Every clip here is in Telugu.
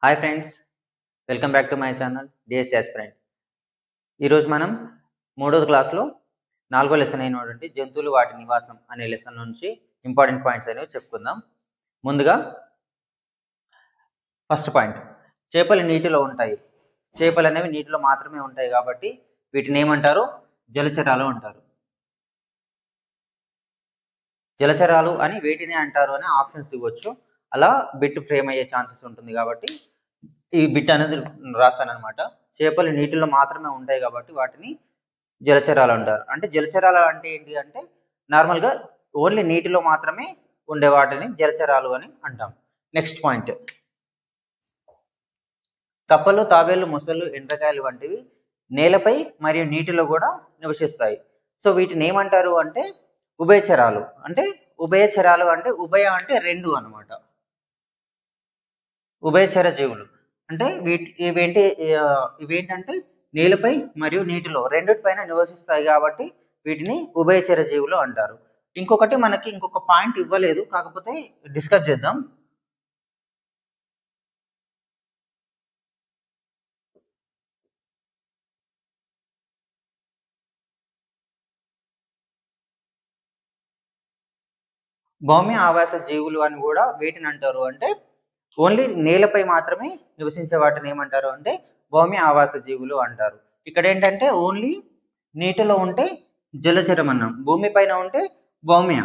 Hi friends, welcome back to my channel DSC aspirant. ఈరోజు మనం 3వ క్లాస్లో 4వ లెసన్ అయినటువంటి జంతువులు వాటి నివాసం అనే లెసన్ నుంచి ఇంపార్టెంట్ పాయింట్స్ అనేవి చెప్పుకుందాం. ముందుగా ఫస్ట్ పాయింట్, చేపలు నీటిలో ఉంటాయి. చేపలు అనేవి నీటిలో మాత్రమే ఉంటాయి కాబట్టి వీటిని ఏమంటారు? జలచరాలు అంటారు. జలచరాలు అని వేటిని అంటారు అని ఆప్షన్స్ ఇవ్వచ్చు. అలా బిట్ ఫ్రేమ్ అయ్యే ఛాన్సెస్ ఉంటుంది కాబట్టి ఈ బిట్ అనేది రాస్తాను అనమాట. చేపలు నీటిలో మాత్రమే ఉంటాయి కాబట్టి వాటిని జలచరాలు అంటారు. అంటే జలచరాలు అంటే ఏంటి అంటే నార్మల్గా ఓన్లీ నీటిలో మాత్రమే ఉండే వాటిని జలచరాలు అని అంటాం. నెక్స్ట్ పాయింట్, కప్పలు, తాబేళ్లు, మొసళ్ళు, ఎండ్రకాయలు వంటివి నేలపై మరియు నీటిలో కూడా నివసిస్తాయి. సో వీటిని ఏమంటారు అంటే ఉభయచరాలు. అంటే ఉభయచరాలు అంటే ఉభయ అంటే రెండు అనమాట. ఉభయచర జీవులు అంటే ఇవేంటంటే నేలపై మరియు నీటిలో రెండిటిపైన నివసిస్తాయి కాబట్టి వీటిని ఉభయచర జీవులు అంటారు. ఇంకొకటి మనకి ఇంకొక పాయింట్ ఇవ్వలేదు, కాకపోతే డిస్కస్ చేద్దాం. భౌమ్య ఆవాస జీవులు అని కూడా వీటిని అంటారు. అంటే ఓన్లీ నేలపై మాత్రమే నివసించే వాటిని ఏమంటారు అంటే భౌమ్య ఆవాస జీవులు అంటారు. ఇక్కడ ఏంటంటే ఓన్లీ నీటిలో ఉంటే జలచరం అన్నాం, భూమిపైన ఉంటే భౌమ్య.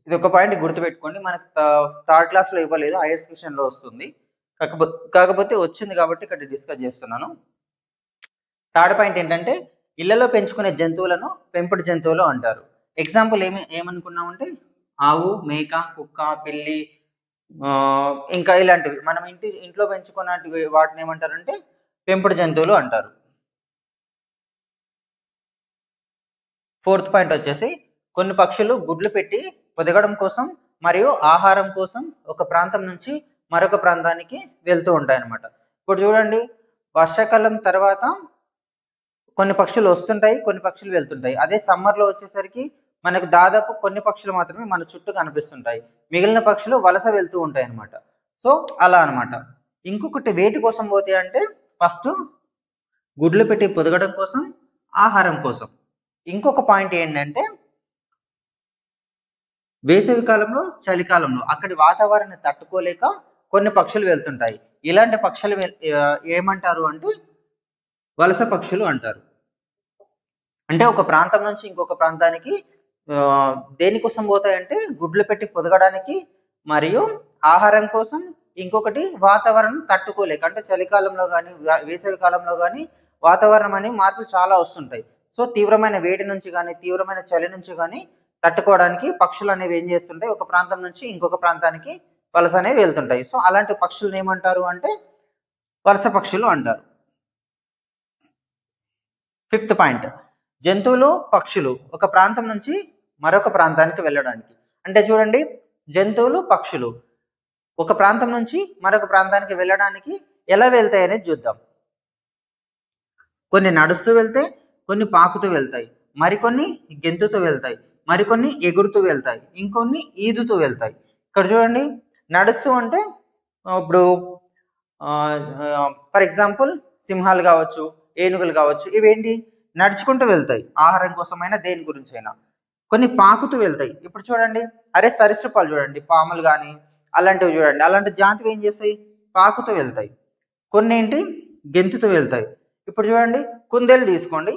ఇది ఒక పాయింట్ గుర్తుపెట్టుకోండి. మనకు థర్డ్ క్లాస్లో ఇవ్వలేదు, హైయర్ సెక్షన్లో వస్తుంది. కాకపోతే వచ్చింది కాబట్టి ఇక్కడ డిస్కస్ చేస్తున్నాను. థర్డ్ పాయింట్ ఏంటంటే ఇళ్లలో పెంచుకునే జంతువులను పెంపుడు జంతువులు అంటారు. ఎగ్జాంపుల్ ఏమనుకున్నామంటే ఆవు, మేక, కుక్క, పిల్లి, ఇంకా ఇలాంటివి మనం ఇంట్లో పెంచుకున్నవి వాటిని ఏమంటారంటే పెంపుడు జంతువులు అంటారు. ఫోర్త్ పాయింట్ వచ్చేసి కొన్ని పక్షులు గుడ్లు పెట్టి పొదగడం కోసం మరియు ఆహారం కోసం ఒక ప్రాంతం నుంచి మరొక ప్రాంతానికి వెళ్తూ ఉంటాయి అన్నమాట. ఇప్పుడు చూడండి, వర్షాకాలం తర్వాత కొన్ని పక్షులు వస్తుంటాయి, కొన్ని పక్షులు వెళ్తుంటాయి. అదే సమ్మర్లో వచ్చేసరికి మనకు దాదాపు కొన్ని పక్షులు మాత్రమే మన చుట్టూ కనిపిస్తుంటాయి, మిగిలిన పక్షులు వలస వెళ్తూ ఉంటాయి అన్నమాట. సో అలా అనమాట. ఇంకొకటి వేటి కోసం పోతాయి అంటే ఫస్ట్ గుడ్లు పెట్టి పొదగడం కోసం, ఆహారం కోసం. ఇంకొక పాయింట్ ఏంటంటే వేసవి కాలంలో, చలికాలంలో అక్కడి వాతావరణాన్ని తట్టుకోలేక కొన్ని పక్షులు వెళ్తుంటాయి. ఇలాంటి పక్షులు ఏమంటారు అంటే వలస పక్షులు అంటారు. అంటే ఒక ప్రాంతం నుంచి ఇంకొక ప్రాంతానికి దేనికోసం పోతాయంటే గుడ్లు పెట్టి పొదగడానికి మరియు ఆహారం కోసం. ఇంకొకటి వాతావరణం తట్టుకోలేక, అంటే చలికాలంలో కానీ వేసవి కాలంలో కానీ వాతావరణం అనే మార్పులు చాలా వస్తుంటాయి. సో తీవ్రమైన వేడి నుంచి కానీ తీవ్రమైన చలి నుంచి కానీ తట్టుకోవడానికి పక్షులు అనేవి ఏం చేస్తుంటాయి, ఒక ప్రాంతం నుంచి ఇంకొక ప్రాంతానికి వలస అనేవి వెళ్తుంటాయి. సో అలాంటి పక్షులను ఏమంటారు అంటే వలస పక్షులు అంటారు. ఫిఫ్త్ పాయింట్, జంతువులు, పక్షులు ఒక ప్రాంతం నుంచి మరొక ప్రాంతానికి వెళ్ళడానికి. అంటే చూడండి, జంతువులు, పక్షులు ఒక ప్రాంతం నుంచి మరొక ప్రాంతానికి వెళ్ళడానికి ఎలా వెళ్తాయి అనేది చూద్దాం. కొన్ని నడుస్తూ వెళ్తాయి, కొన్ని పాకుతూ వెళ్తాయి, మరికొన్ని గెంతుతూ వెళ్తాయి, మరికొన్ని ఎగురుతూ వెళ్తాయి, ఇంకొన్ని ఈదుతూ వెళ్తాయి. ఇక్కడ చూడండి, నడుస్తూ అంటే ఇప్పుడు ఫర్ ఎగ్జాంపుల్ సింహాలు కావచ్చు, ఏనుగులు కావచ్చు, ఇవేంటి నడుచుకుంటూ వెళ్తాయి ఆహారం కోసమైనా దేని గురించి అయినా. కొన్ని పాకుతూ వెళ్తాయి. ఇప్పుడు చూడండి, సరీసృపాలు చూడండి, పాములు కానీ అలాంటివి చూడండి, అలాంటి జాతివి ఏం చేస్తాయి, పాకుతూ వెళ్తాయి. కొన్ని ఏంటి గెంతుతూ వెళ్తాయి. ఇప్పుడు చూడండి, కుందేలు తీసుకోండి,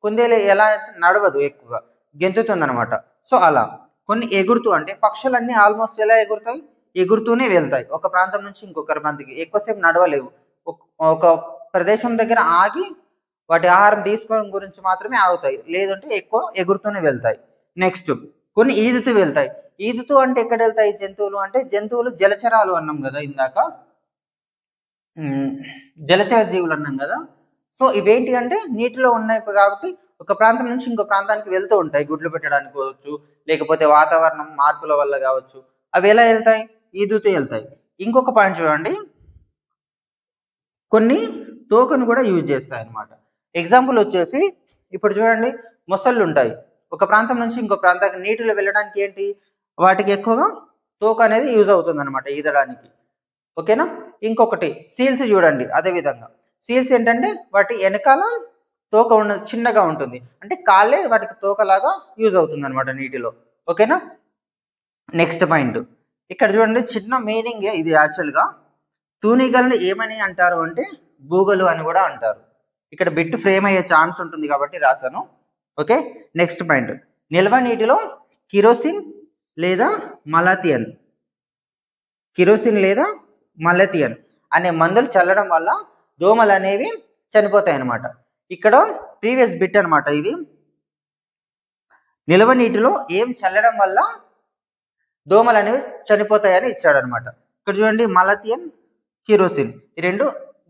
కుందేలు ఎలా నడవదు, ఎక్కువగా గెంతుతుంది అనమాట. సో అలా కొన్ని ఎగురుతూ, అంటే పక్షులన్నీ ఆల్మోస్ట్ ఎలా ఎగురుతాయి, ఎగురుతూనే వెళ్తాయి ఒక ప్రాంతం నుంచి ఇంకొక ప్రాంతానికి. ఎక్కువసేపు నడవలేవు, ఒక ప్రదేశం దగ్గర ఆగి వాటి ఆహారం తీసుకోవడం గురించి మాత్రమే ఆగుతాయి, లేదంటే ఎక్కువ ఎగురుతూనే వెళ్తాయి. నెక్స్ట్ కొన్ని ఈదుతూ వెళ్తాయి. ఈదుతూ అంటే ఎక్కడ వెళ్తాయి జంతువులు అంటే జంతువులు జలచరాలు అన్నాం కదా ఇందాక, జలచర జీవులు అన్నాం కదా. సో ఇవేంటి అంటే నీటిలో ఉన్నాయి కాబట్టి ఒక ప్రాంతం నుంచి ఇంకో ప్రాంతానికి వెళ్తూ ఉంటాయి, గుడ్లు పెట్టడానికి కావచ్చు, లేకపోతే వాతావరణం మార్పుల వల్ల కావచ్చు. అవి ఎలా వెళ్తాయి, ఈదుతూ వెళ్తాయి. ఇంకొక పాయింట్ చూడండి, కొన్ని తోకను కూడా యూజ్ చేస్తాయి అన్నమాట. ఎగ్జాంపుల్ వచ్చేసి ఇప్పుడు చూడండి, మొసళ్ళు ఉంటాయి. ఒక ప్రాంతం నుంచి ఇంకో ప్రాంతానికి నీటిలో వెళ్ళడానికి ఏంటి, వాటికి ఎక్కువగా తోక అనేది యూజ్ అవుతుంది అనమాట ఈదడానికి. ఓకేనా. ఇంకొకటి సీల్స్ చూడండి. అదే విధంగా సీల్స్ ఏంటంటే వాటి వెనకాల తోక ఉన్న చిన్నగా ఉంటుంది, అంటే కాళ్ళే వాటికి తోకలాగా యూజ్ అవుతుంది అనమాట నీటిలో. ఓకేనా. నెక్స్ట్ పాయింట్ ఇక్కడ చూడండి, చిన్న మీనింగ్ ఇది. యాక్చువల్గా తూనిగలను ఏమని అంటారు అంటే బూగలు అని కూడా అంటారు. ఇక్కడ బిట్ ఫ్రేమ్ అయ్యే ఛాన్స్ ఉంటుంది కాబట్టి రాశాను. ఓకే. నెక్స్ట్ పాయింట్, నిల్వ నీటిలో కిరోసిన్ లేదా మలాథియన్ అనే మందులు చల్లడం వల్ల దోమలు అనేవి చనిపోతాయి అన్నమాట. ఇక్కడ ప్రీవియస్ బిట్ అనమాట ఇది. నిల్వ నీటిలో ఏం చల్లడం వల్ల దోమలు అనేవి చనిపోతాయని ఇచ్చాడు అనమాట. ఇక్కడ చూడండి, మలాథియన్, కిరోసిన్, ఈ రెండు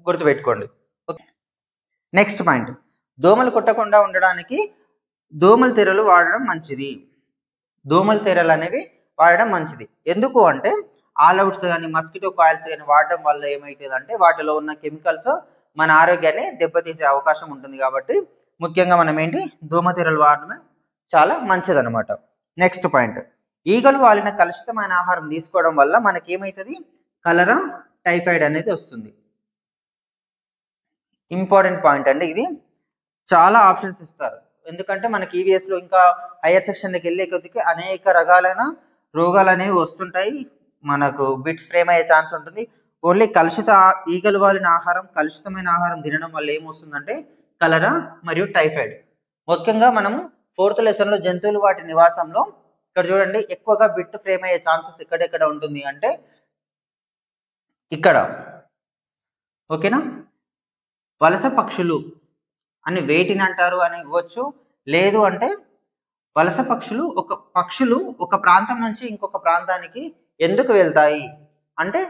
గుర్తుపెట్టుకోండి. ఓకే. నెక్స్ట్ పాయింట్, దోమలు కుట్టకుండా ఉండడానికి దోమల తెరలు వాడడం మంచిది. దోమల తెరలు అనేవి వాడడం మంచిది. ఎందుకు అంటే ఆల్అవుట్స్ కానీ మస్కిటో కాయిల్స్ కానీ వాడడం వల్ల ఏమవుతుంది అంటే వాటిలో ఉన్న కెమికల్స్ మన ఆరోగ్యాన్ని దెబ్బతీసే అవకాశం ఉంటుంది. కాబట్టి ముఖ్యంగా మనం ఏంటి, దోమ తెరలు వాడడమే చాలా మంచిది అనమాట. నెక్స్ట్ పాయింట్, ఈగలు వాలిన కలుషితమైన ఆహారం తీసుకోవడం వల్ల మనకి ఏమవుతుంది, కలరా, టైఫాయిడ్ అనేది వస్తుంది. ఇంపార్టెంట్ పాయింట్ అండి ఇది. చాలా ఆప్షన్స్ ఇస్తారు, ఎందుకంటే మనకి ఈవీఎస్లో ఇంకా హైయర్ సెక్షన్కి వెళ్ళే కొద్దికి అనేక రకాలైన రోగాలు అనేవి వస్తుంటాయి. మనకు బిట్స్ ఫ్రేమ్ అయ్యే ఛాన్స్ ఉంటుంది. ఓన్లీ ఈగలు వాలిన ఆహారం, కలుషితమైన ఆహారం తినడం వల్ల ఏమొస్తుందంటే కలరా మరియు టైఫాయిడ్. ముఖ్యంగా మనము 4th లెసన్లో జంతువులు వాటి నివాసంలో ఇక్కడ చూడండి, ఎక్కువగా బిట్ ఫ్రేమ్ అయ్యే ఛాన్సెస్ ఎక్కడెక్కడ ఉంటుంది అంటే ఇక్కడ. ఓకేనా. వలస పక్షులు అని వేటిని అంటారు అని ఇవ్వచ్చు. లేదు అంటే వలస పక్షులు ఒక ప్రాంతం నుంచి ఇంకొక ప్రాంతానికి ఎందుకు వెళ్తాయి అంటే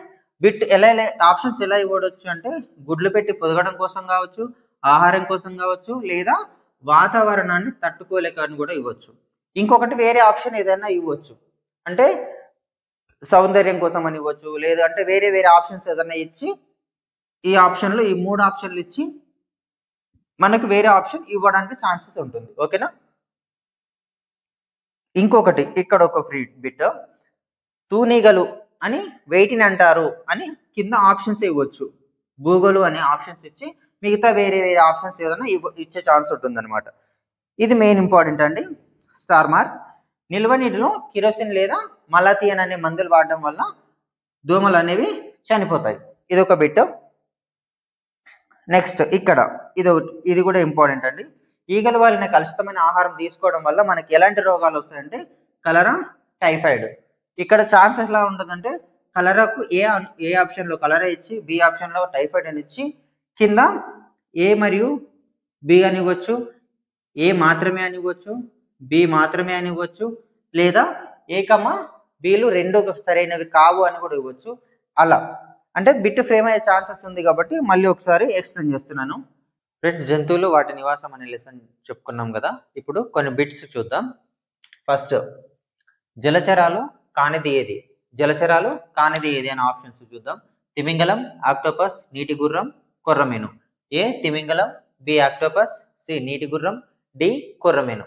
బిట్ ఎలా ఆప్షన్స్ ఎలా ఇవ్వవచ్చు అంటే గుడ్లు పెట్టి పొదగడం కోసం కావచ్చు, ఆహారం కోసం కావచ్చు, లేదా వాతావరణాన్ని తట్టుకోలేక అని కూడా ఇవ్వచ్చు. ఇంకొకటి వేరే ఆప్షన్ ఏదైనా ఇవ్వచ్చు, అంటే సౌందర్యం కోసం అని ఇవ్వచ్చు, లేదు అంటే వేరే వేరే ఆప్షన్స్ ఏదైనా ఇచ్చి ఈ ఆప్షన్లు, ఈ 3 ఆప్షన్లు ఇచ్చి మనకు వేరే ఆప్షన్ ఇవ్వడానికి ఛాన్సెస్ ఉంటుంది. ఓకేనా. ఇంకొకటి ఇక్కడ ఒక ఫ్రీ బిట్, తూనీగలు అని వేటిని అంటారు అని కింద ఆప్షన్స్ ఇవ్వచ్చు. బూగలు అనే ఆప్షన్స్ ఇచ్చి మిగతా వేరే వేరే ఆప్షన్స్ ఏదైనా ఇచ్చే ఛాన్స్ ఉంటుంది అనమాట. ఇది మెయిన్ ఇంపార్టెంట్ అండి. Star mark. నిల్వ నీటిలో కిరోసిన్ లేదా మలాథియన్ అనే మందులు వాడడం వల్ల దోమలు అనేవి చనిపోతాయి. ఇది ఒక బిట్. నెక్స్ట్ ఇక్కడ ఇది కూడా ఇంపార్టెంట్ అండి. ఈగలు వాలిన కలుషితమైన ఆహారం తీసుకోవడం వల్ల మనకి ఎలాంటి రోగాలు వస్తాయంటే కలరా, టైఫాయిడ్. ఇక్కడ ఛాన్సెస్ ఎలా ఉంటుందంటే కలరాకు ఏ ఆప్షన్లో కలరా ఇచ్చి, బి ఆప్షన్లో టైఫాయిడ్ అని ఇచ్చి, కింద ఏ మరియు బి అని ఇవ్వచ్చు, ఏ మాత్రమే అని ఇవ్వచ్చు, బి మాత్రమే అని ఇవ్వచ్చు, లేదా ఏ కమా బిలు రెండు సరైనవి కావు అని కూడా ఇవ్వచ్చు. అలా అంటే బిట్ ఫ్రేమ్ అయ్యే ఛాన్సెస్ ఉంది కాబట్టి మళ్ళీ ఒకసారి ఎక్స్ప్లెయిన్ చేస్తున్నాను. ఫ్రెండ్స్, జంతువులు వాటి నివాసం అనే లెసన్ చెప్పుకున్నాం కదా. ఇప్పుడు కొన్ని బిట్స్ చూద్దాం. ఫస్ట్, జలచరాలు కానిది ఏది? జలచరాలు కానిది ఏది అనే ఆప్షన్స్ చూద్దాం. తిమింగలం, ఆక్టోపస్, నీటి గుర్రం, కొర్రమీను. ఏ తిమింగలం, బి ఆక్టోపస్, సి నీటి గుర్రం, డి కొర్రమీను.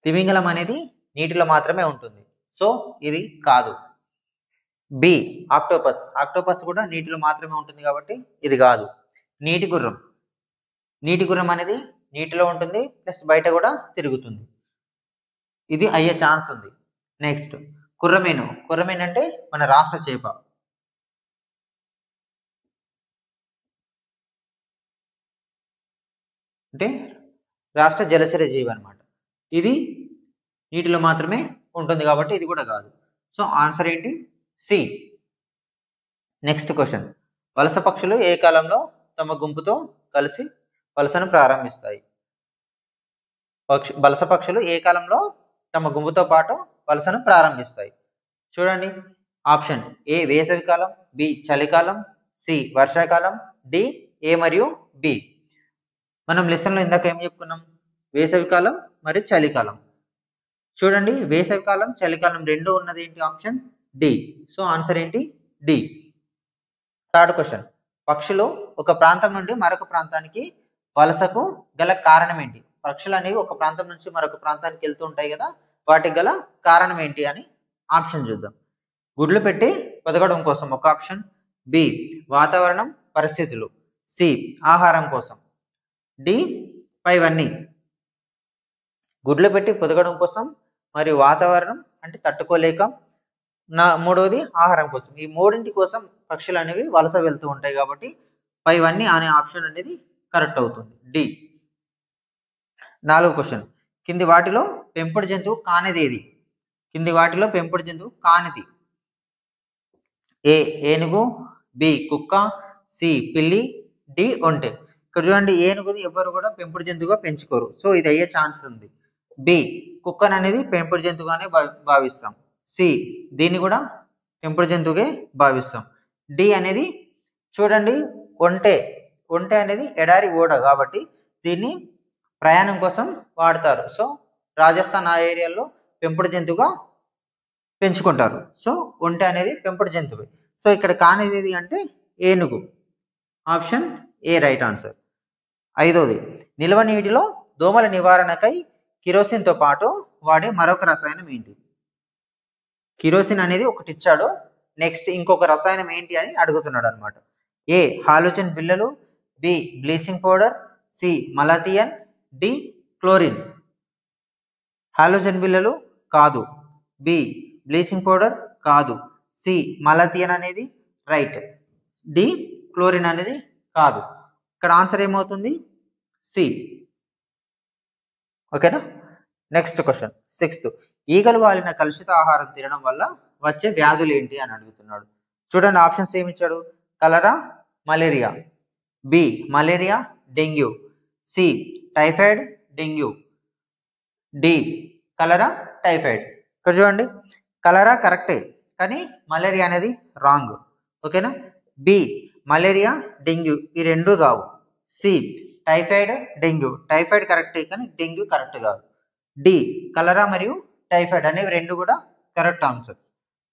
తిమింగలం అనేది నీటిలో మాత్రమే ఉంటుంది, సో ఇది కాదు. బి ఆక్టోపస్ కూడా నీటిలో మాత్రమే ఉంటుంది కాబట్టి ఇది కాదు. నీటి గుర్రం అనేది నీటిలో ఉంటుంది ప్లస్ బయట కూడా తిరుగుతుంది, ఇది అయ్యే ఛాన్స్ ఉంది. నెక్స్ట్, కొర్రమీను అంటే మన రాష్ట్ర చేప. అంటే రాష్ట్ర జలచర జీవి అనమాట. ఇది నీటిలో మాత్రమే ఉంటుంది కాబట్టి ఇది కూడా కాదు. సో ఆన్సర్ ఏంటి? సి. నెక్స్ట్ క్వశ్చన్, వలస పక్షులు ఏ కాలంలో తమ గుంపుతో కలిసి వలసను ప్రారంభిస్తాయి? వలస పక్షులు ఏ కాలంలో తమ గుంపుతో పాటు వలసను ప్రారంభిస్తాయి? చూడండి, ఆప్షన్ ఏ వేసవికాలం, బి చలికాలం, సి వర్షాకాలం, డి ఏ మరియు బి. మనం లెసన్లో ఇందాక ఏం చెప్పుకున్నాం? వేసవికాలం మరియు చలికాలం. చూడండి, వేసవికాలం చలికాలం రెండు ఉన్నది ఏంటి? Option D. సో ఆన్సర్ ఏంటి? డి. థర్డ్ క్వశ్చన్, పక్షులు ఒక ప్రాంతం నుండి మరొక ప్రాంతానికి వలసకు గల కారణం ఏంటి? పక్షులు అనేవి ఒక ప్రాంతం నుంచి మరొక ప్రాంతానికి వెళ్తూ ఉంటాయి కదా, వాటికి గల కారణం ఏంటి అని ఆప్షన్ చూద్దాం. గుడ్లు పెట్టి బతకడం కోసం ఒక ఆప్షన్, బి వాతావరణం పరిస్థితులు, సి ఆహారం కోసం, డి పైవన్నీ. గుడ్లు పెట్టి పొదగడం కోసం మరియు వాతావరణం అంటే తట్టుకోలేక, మూడవది ఆహారం కోసం. ఈ మూడింటి కోసం పక్షులు అనేవి వలస వెళ్తూ ఉంటాయి కాబట్టి పైవన్నీ అనే ఆప్షన్ అనేది కరెక్ట్ అవుతుంది, డి. 4వ క్వశ్చన్, కింది వాటిలో పెంపుడు జంతువు కానిది ఏది? కింది వాటిలో పెంపుడు జంతువు కానిది, ఏ ఏనుగు, బి కుక్క, సి పిల్లి, డి ఒంటె. ఇక్కడ చూడండి, ఏనుగుని ఎవరు కూడా పెంపుడు జంతువుగా పెంచుకోరు, సో ఇది అయ్యే ఛాన్స్ ఉంది. బి కుక్కను అనేది పెంపుడు జంతువుగానే భావిస్తాం. సి దీన్ని కూడా పెంపుడు జంతువుగా భావిస్తాం. డి అనేది చూడండి, ఒంటె అనేది ఎడారి ఓడ కాబట్టి దీన్ని ప్రయాణం కోసం వాడతారు. సో రాజస్థాన్ ఆ ఏరియాలో పెంపుడు జంతువుగా పెంచుకుంటారు. సో ఒంటె అనేది పెంపుడు జంతువు. సో ఇక్కడ కానిది ఏది అంటే ఏనుగు, ఆప్షన్ ఏ రైట్ ఆన్సర్. 5వది, నిల్వ నీటిలో దోమల నివారణకై కిరోసిన్తో పాటు వాడే మరొక రసాయనం ఏంటి? కిరోసిన్ అనేది ఒకటి ఇచ్చాడు, నెక్స్ట్ ఇంకొక రసాయనం ఏంటి అని అడుగుతున్నాడు అనమాట. ఏ హాలోజన్ బిళ్ళలు, B bleaching powder, C malathion, D chlorine. Halogen బిళ్ళలు కాదు, బి బ్లీచింగ్ పౌడర్ కాదు, సి మలాథియన్ అనేది రైట్, డి క్లోరిన్ అనేది కాదు. ఇక్కడ ఆన్సర్ ఏమవుతుంది? సి. ఓకేనా? నెక్స్ట్ క్వశ్చన్ 6th, ఈగలు వాలిన కలుషిత ఆహారం తినడం వల్ల వచ్చే వ్యాధులు ఏంటి అని అడుగుతున్నాడు. చూడండి, ఆప్షన్స్ ఏమి ఇచ్చాడు? Cholera, malaria, B malaria dengue, C typhoid dengue, D cholera typhoid. ఇక్కడ చూడండి, కలరా కరెక్టే కానీ మలేరియా అనేది రాంగ్. ఓకేనా? బి మలేరియా డెంగ్యూ ఈ రెండు కావు. సి టైఫాయిడ్ డెంగ్యూ, టైఫాయిడ్ కరెక్టే కానీ డెంగ్యూ కరెక్ట్ కాదు. డి కలరా మరియు టైఫాయిడ్ అనేవి రెండు కూడా కరెక్ట్ ఆన్సర్స్.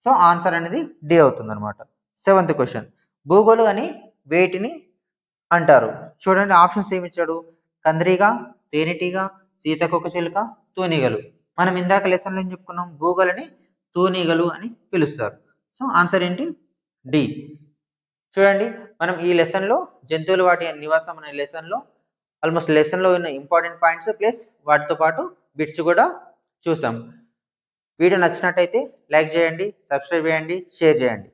సో ఆన్సర్ అనేది డి అవుతుంది అనమాట. 7th క్వశ్చన్, భూగోళు అని వేటిని అంటారు? చూడండి, ఆప్షన్స్ ఏమి ఇచ్చాడు? కందిరీగ, తేనెటీగ, సీతకొక చిలుక, తూనీగలు. మనం ఇందాక లెసన్లో ఏం చెప్పుకున్నాం? భూగోళని తూనీగలు అని పిలుస్తారు. సో ఆన్సర్ ఏంటి? డి. చూడండి, మనం ఈ లెసన్లో జంతువులు వాటి నివాసం అనే లెసన్లో ఆల్మోస్ట్ లెసన్లో ఉన్న ఇంపార్టెంట్ పాయింట్స్ ప్లస్ వాటితో పాటు బిట్స్ కూడా చూసాం. వీడియో నచ్చినట్టయితే లైక్ చేయండి, సబ్స్క్రైబ్ చేయండి, షేర్ చేయండి.